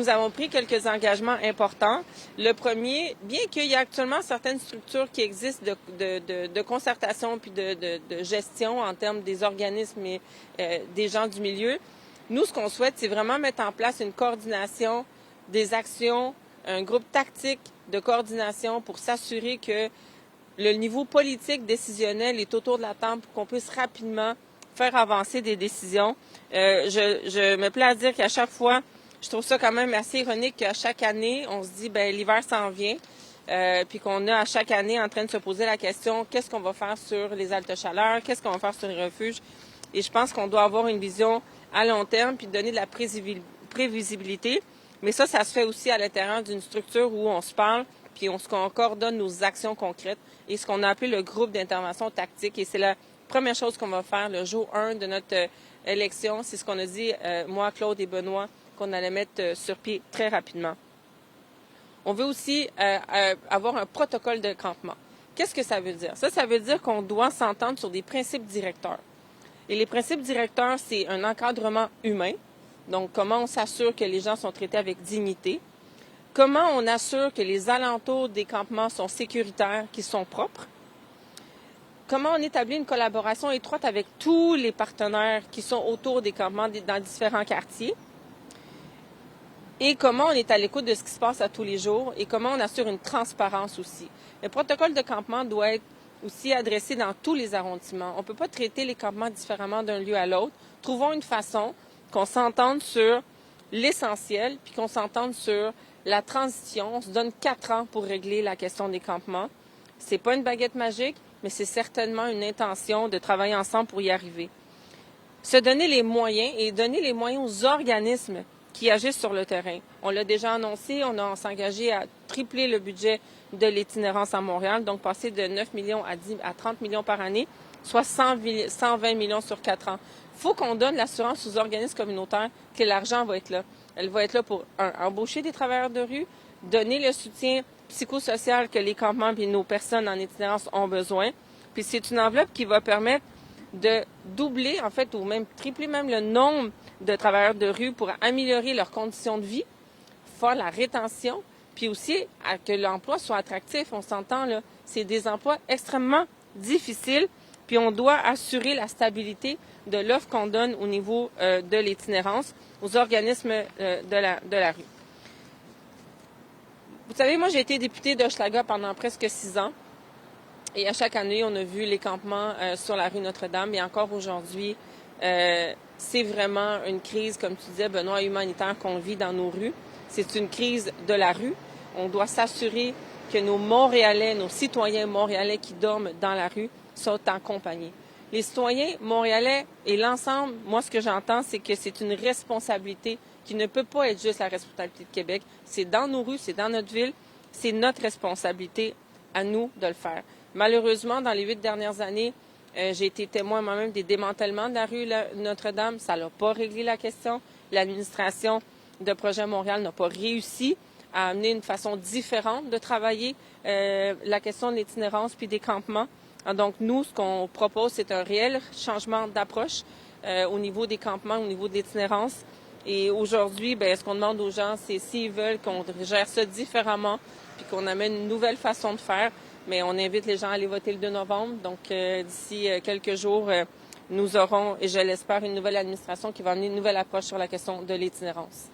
nous avons pris quelques engagements importants. Le premier, bien qu'il y ait actuellement certaines structures qui existent de concertation puis de gestion en termes des organismes et des gens du milieu, nous, ce qu'on souhaite, c'est vraiment mettre en place une coordination des actions, un groupe tactique de coordination pour s'assurer que le niveau politique décisionnel est autour de la table pour qu'on puisse rapidement faire avancer des décisions. Je me plais à dire qu'à chaque fois, je trouve ça quand même assez ironique qu'à chaque année, on se dit, ben l'hiver s'en vient, puis qu'on est à chaque année en train de se poser la question, qu'est-ce qu'on va faire sur les haltes chaleurs, qu'est-ce qu'on va faire sur les refuges. Et je pense qu'on doit avoir une vision à long terme puis donner de la prévisibilité. Mais ça se fait aussi à l'intérieur d'une structure où on se parle puis on coordonne nos actions concrètes et ce qu'on a appelé le groupe d'intervention tactique. Et c'est la première chose qu'on va faire le jour 1 de notre élection. C'est ce qu'on a dit, moi, Claude et Benoît, qu'on allait mettre sur pied très rapidement. On veut aussi avoir un protocole de campement. Qu'est-ce que ça veut dire? Ça veut dire qu'on doit s'entendre sur des principes directeurs. Et les principes directeurs, c'est un encadrement humain. Donc, comment on s'assure que les gens sont traités avec dignité. Comment on assure que les alentours des campements sont sécuritaires, qu'ils sont propres. Comment on établit une collaboration étroite avec tous les partenaires qui sont autour des campements dans différents quartiers. Et comment on est à l'écoute de ce qui se passe à tous les jours et comment on assure une transparence aussi. Le protocole de campement doit être aussi adressé dans tous les arrondissements. On ne peut pas traiter les campements différemment d'un lieu à l'autre. Trouvons une façon qu'on s'entende sur l'essentiel puis qu'on s'entende sur la transition. On se donne 4 ans pour régler la question des campements. C'est pas une baguette magique, mais c'est certainement une intention de travailler ensemble pour y arriver. Se donner les moyens et donner les moyens aux organismes qui agissent sur le terrain. On l'a déjà annoncé, on s'est engagé à tripler le budget de l'itinérance à Montréal, donc passer de 9 millions à 30 millions par année, soit 120 millions sur 4 ans. Il faut qu'on donne l'assurance aux organismes communautaires que l'argent va être là. Elle va être là pour, embaucher des travailleurs de rue, donner le soutien psychosocial que les campements et nos personnes en itinérance ont besoin. Puis c'est une enveloppe qui va permettre de doubler, en fait, ou même tripler même le nombre de travailleurs de rue pour améliorer leurs conditions de vie, faire la rétention, puis aussi que l'emploi soit attractif. On s'entend, là, c'est des emplois extrêmement difficiles, puis on doit assurer la stabilité de l'offre qu'on donne au niveau de l'itinérance aux organismes de la rue. Vous savez, moi, j'ai été députée d'Hochelaga pendant presque 6 ans. Et à chaque année, on a vu les campements sur la rue Notre-Dame. Et encore aujourd'hui, c'est vraiment une crise, comme tu disais, Benoît, humanitaire qu'on vit dans nos rues. C'est une crise de la rue. On doit s'assurer que nos Montréalais, nos citoyens montréalais qui dorment dans la rue sont en compagnie. Les citoyens montréalais et l'ensemble, moi, ce que j'entends, c'est que c'est une responsabilité qui ne peut pas être juste la responsabilité de Québec. C'est dans nos rues, c'est dans notre ville, c'est notre responsabilité à nous de le faire. Malheureusement, dans les 8 dernières années, j'ai été témoin moi-même des démantèlements de la rue Notre-Dame. Ça n'a pas réglé la question. L'administration de Projet Montréal n'a pas réussi à amener une façon différente de travailler la question de l'itinérance puis des campements. Donc, nous, ce qu'on propose, c'est un réel changement d'approche au niveau des campements, au niveau de l'itinérance. Et aujourd'hui, bien, ce qu'on demande aux gens, c'est s'ils veulent qu'on gère ça différemment puis qu'on amène une nouvelle façon de faire. Mais on invite les gens à aller voter le 2 novembre. Donc, d'ici quelques jours, nous aurons, et je l'espère, une nouvelle administration qui va amener une nouvelle approche sur la question de l'itinérance.